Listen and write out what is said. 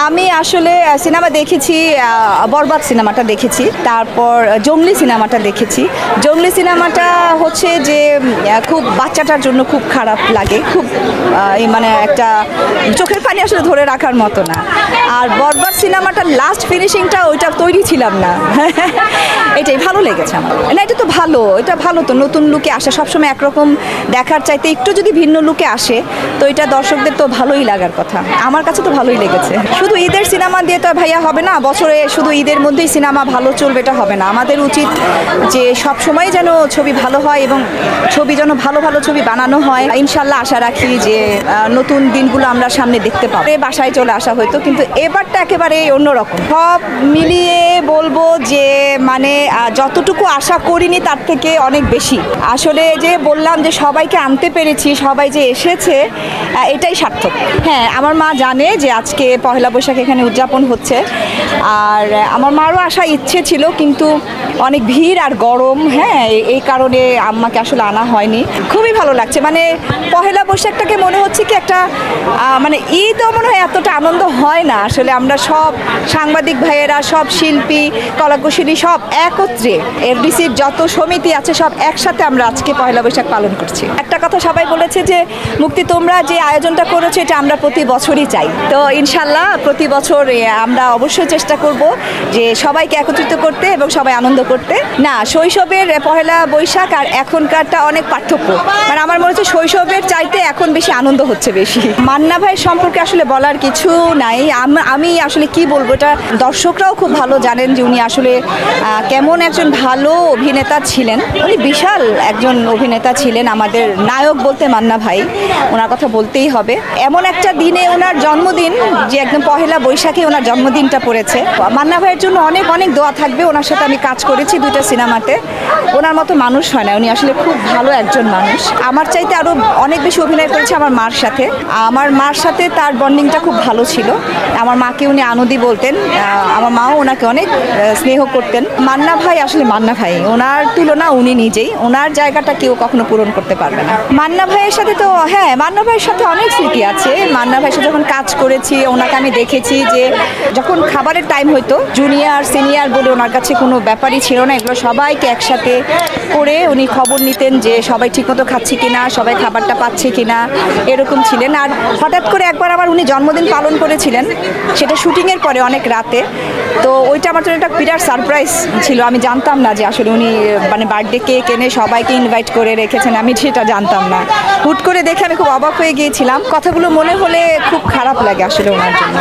আমি আসলে সিনেমা দেখেছি, বরবাদ সিনেমাটা দেখেছি, তারপর জঙ্গলি সিনেমাটা দেখেছি। জঙ্গলি সিনেমাটা হচ্ছে যে খুব বাচ্চাটার জন্য খুব খারাপ লাগে, খুব মানে একটা চোখের পানি আসলে ধরে রাখার মতো না। আর বরবাদ সিনেমাটার লাস্ট ফিনিশিংটা ওইটা তৈরি ছিলাম না এটাই ভালো লেগেছে আমার। না এটা তো ভালো, এটা ভালো তো, নতুন লুকে আসে, সবসময় একরকম দেখার চাইতে একটু যদি ভিন্ন লুকে আসে তো এটা দর্শকদের তো ভালোই লাগার কথা। আমার কাছে তো ভালোই লেগেছে। শুধু ঈদের সিনেমা দিয়ে তো ভাইয়া হবে না, বছরে শুধু ঈদের মধ্যেই সিনেমা ভালো চলবে এটা হবে না। আমাদের উচিত যে সব সময় যেন ছবি ভালো হয় এবং ছবি যেন ভালো ভালো ছবি বানানো হয়। ইনশাল্লাহ আশা রাখি যে নতুন দিনগুলো আমরা সামনে দেখতে পাবো। বাসায় চলে আসা হয়তো, কিন্তু এবারটা একেবারে অন্যরকম। সব মিলিয়ে বলবো যে মানে যতটুকু আশা করিনি তার থেকে অনেক বেশি। আসলে যে বললাম যে সবাইকে আনতে পেরেছি, সবাই যে এসেছে এটাই সার্থক। হ্যাঁ, আমার মা জানে যে আজকে পহেলা বৈশাখ এখানে উদযাপন হচ্ছে, আর আমার মারও আসার ইচ্ছে ছিল কিন্তু অনেক ভিড় আর গরম, হ্যাঁ এই কারণে আম্মাকে আসলে আনা হয়নি। খুবই ভালো লাগছে, মানে পহেলা বৈশাখটাকে মনে হচ্ছে কি একটা মানে ঈদও মনে হয় এতটা আনন্দ হয় না আসলে। আমরা সব সাংবাদিক ভাইয়েরা, সব শিল্পী, কলাকুশলী সব একত্রে, এফডিসির যত সমিতি আছে সব একসাথে আমরা আজকে পহেলা বৈশাখ পালন করছি। একটা কথা সবাই বলেছে যে মুক্তি তোমরা যে আয়োজনটা করেছো এটা আমরা প্রতি বছরই চাই। তো ইনশাল্লাহ প্রতি বছর আমরা অবশ্যই চেষ্টা করব যে সবাইকে একত্রিত করতে এবং সবাই আনন্দ করতে। না, শৈশবের পহেলা বৈশাখ আর এখনকারটা অনেক পার্থক্য। মানে আমার মনে হচ্ছে শৈশবের চাইতে এখন বেশি আনন্দ হচ্ছে বেশি। মান্না ভাই সম্পর্কে আসলে বলার কিছু নাই। আমি আসলে কি বলবো, এটা দর্শকরাও খুব ভালো জানেন যে উনি আসলে কেমন একজন ভালো অভিনেতা ছিলেন। উনি বিশাল একজন অভিনেতা ছিলেন। আমাদের নায়ক বলতে মান্না ভাই, ওনার কথা বলতেই হবে। এমন একটা দিনে ওনার জন্মদিন, যে একদম পহেলা বৈশাখে ওনার জন্মদিনটা পড়েছে। মান্না ভাইয়ের জন্য অনেক অনেক দোয়া থাকবে। ওনার সাথে আমি কাজ করেছি 2টা সিনেমাতে। ওনার মতো মানুষ হয় না, উনি আসলে খুব ভালো একজন মানুষ। আমার চাইতে আরও অনেক বেশি অভিনয় করেছে আমার মার সাথে। আমার মার সাথে তার বন্ডিংটা খুব ভালো ছিল। আমার মাকে উনি আনন্দি বলতেন, আমার মাও ওনাকে অনেক স্নেহ করতেন। মান্না ভাই আসলে মান্না ভাই, ওনার তুলনা উনি নিজেই, ওনার জায়গাটা কেউ কখনো পূরণ করতে পারবে না। মান্না ভাইয়ের সাথে তো হ্যাঁ, মান্না ভাইয়ের সাথে অনেক স্মৃতি আছে। মান্না ভাইয়ের সাথে যখন কাজ করেছি, ওনাকে আমি দেখেছি যে যখন খাবারের টাইম হতো, জুনিয়র সিনিয়র বলে ওনার কাছে কোনো ব্যাপারই ছিল না। এগুলো সবাইকে একসাথে করে উনি খবর নিতেন যে সবাই ঠিকমতো খাচ্ছে কিনা, সবাই খাবারটা পাচ্ছে কিনা, এরকম ছিলেন। আর হঠাৎ করে একবার আবার উনি জন্মদিন পালন করেছিলেন, সেটা শুটিংয়ের পরে অনেক রাতে। তো ওইটা আমার জন্য একটা বিরাট সারপ্রাইজ ছিল। আমি জানতাম না যে আসলে উনি মানে বার্থডে কেক এনে সবাইকে ইনভাইট করে রেখেছেন, আমি সেটা জানতাম না। হুট করে দেখে আমি খুব অবাক হয়ে গিয়েছিলাম। কথাগুলো মনে হলে খুব খারাপ লাগে আসলে ওনার জন্য।